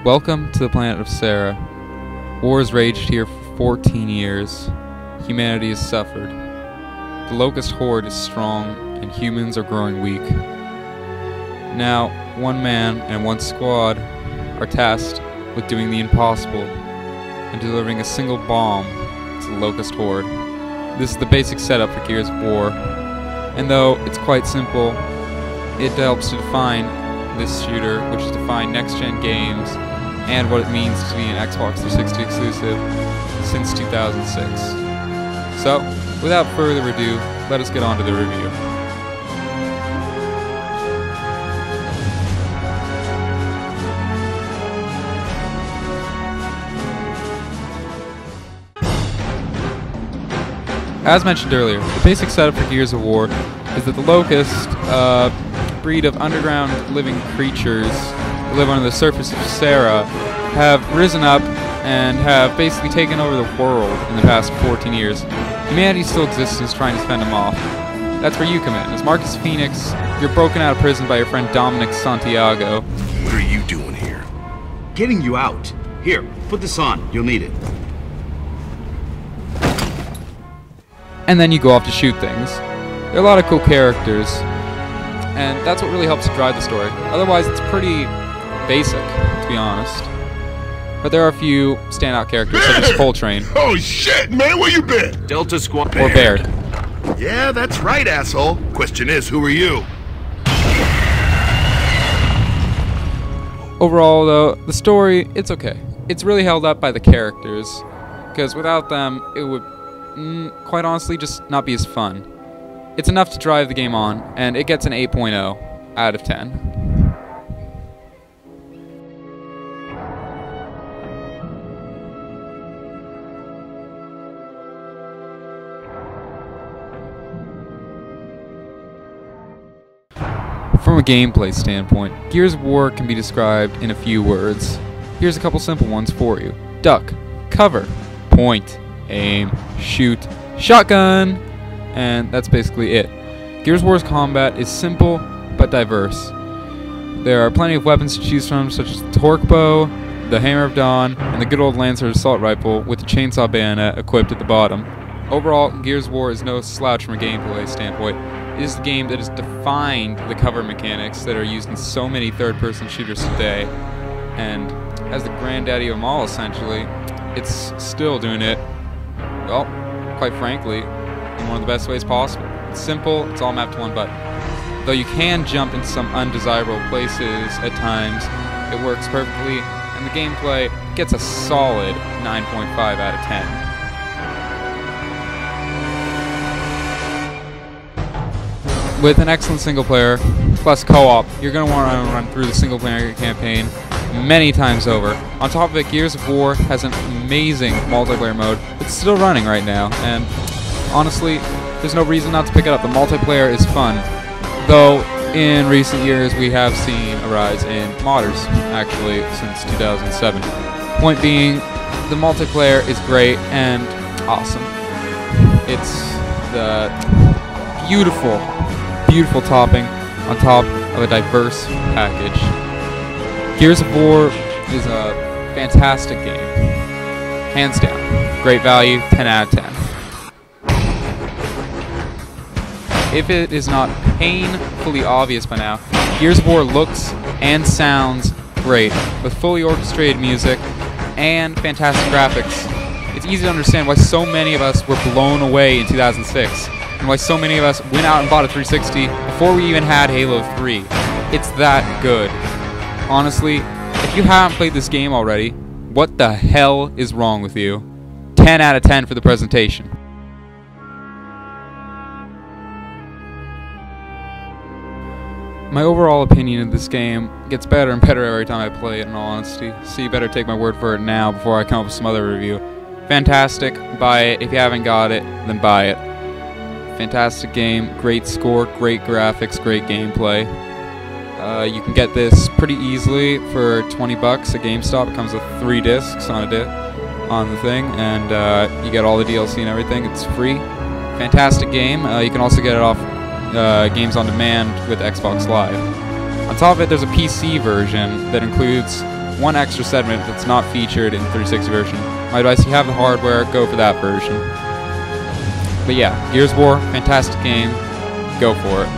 Welcome to the planet of Sarah. War has raged here for 14 years. Humanity has suffered. The Locust Horde is strong, and humans are growing weak. Now, one man and one squad are tasked with doing the impossible and delivering a single bomb to the Locust Horde. This is the basic setup for Gears of War, and though it's quite simple, it helps to define this shooter, which is define next-gen games and what it means to be an Xbox 360 exclusive since 2006. So, without further ado, let us get on to the review. As mentioned earlier, the basic setup for Gears of War is that the Locust, breed of underground living creatures that live under the surface of Sarah, have risen up and have basically taken over the world in the past 14 years. Humanity still exists and is trying to fend them off. That's where you come in. As Marcus Phoenix, you're broken out of prison by your friend Dominic Santiago. What are you doing here? Getting you out. Here, put this on. You'll need it. And then you go off to shoot things. There are a lot of cool characters, and that's what really helps to drive the story. Otherwise, it's pretty basic, to be honest. But there are a few standout characters, such as Coltrane. Oh shit, man, where you been? Delta Squad. Or Baird. Yeah, that's right, asshole. Question is, who are you? Overall, though, the story, it's okay. It's really held up by the characters, because without them, it would, quite honestly, just not be as fun. It's enough to drive the game on, and it gets an 8.0 out of 10. From a gameplay standpoint, Gears of War can be described in a few words. Here's a couple simple ones for you. Duck, cover, point, aim, shoot, shotgun, and that's basically it. Gears of War's combat is simple but diverse. There are plenty of weapons to choose from, such as the torque bow, the Hammer of Dawn, and the good old Lancer assault rifle with the chainsaw bayonet equipped at the bottom. Overall, Gears of War is no slouch from a gameplay standpoint. It is the game that has defined the cover mechanics that are used in so many third-person shooters today, and as the granddaddy of them all, essentially, it's still doing it, well, quite frankly, in one of the best ways possible. It's simple, it's all mapped to one button. Though you can jump into some undesirable places at times, it works perfectly, and the gameplay gets a solid 9.5 out of 10. With an excellent single player, plus co-op, you're going to want to run through the single player campaign many times over. On top of it, Gears of War has an amazing multiplayer mode. It's still running right now, and honestly, there's no reason not to pick it up. The multiplayer is fun, though in recent years we have seen a rise in modders, actually, since 2007. Point being, the multiplayer is great and awesome. It's the beautiful topping on top of a diverse package. Gears of War is a fantastic game. Hands down. Great value, 10 out of 10. If it is not painfully obvious by now, Gears of War looks and sounds great, with fully orchestrated music and fantastic graphics. It's easy to understand why so many of us were blown away in 2006 and why so many of us went out and bought a 360 before we even had Halo 3. It's that good. Honestly, if you haven't played this game already, what the hell is wrong with you? 10 out of 10 for the presentation. My overall opinion of this game gets better and better every time I play it, in all honesty, so you better take my word for it now before I come up with some other review. Fantastic, buy it. If you haven't got it, then buy it. Fantastic game, great score, great graphics, great gameplay. You can get this pretty easily for 20 bucks at GameStop. It comes with 3 discs on the thing, and you get all the DLC and everything. It's free. Fantastic game. You can also get it off Games on Demand with Xbox Live. On top of it, there's a PC version that includes one extra segment that's not featured in the 360 version. My advice, if you have the hardware, go for that version. But yeah, Gears of War, fantastic game. Go for it.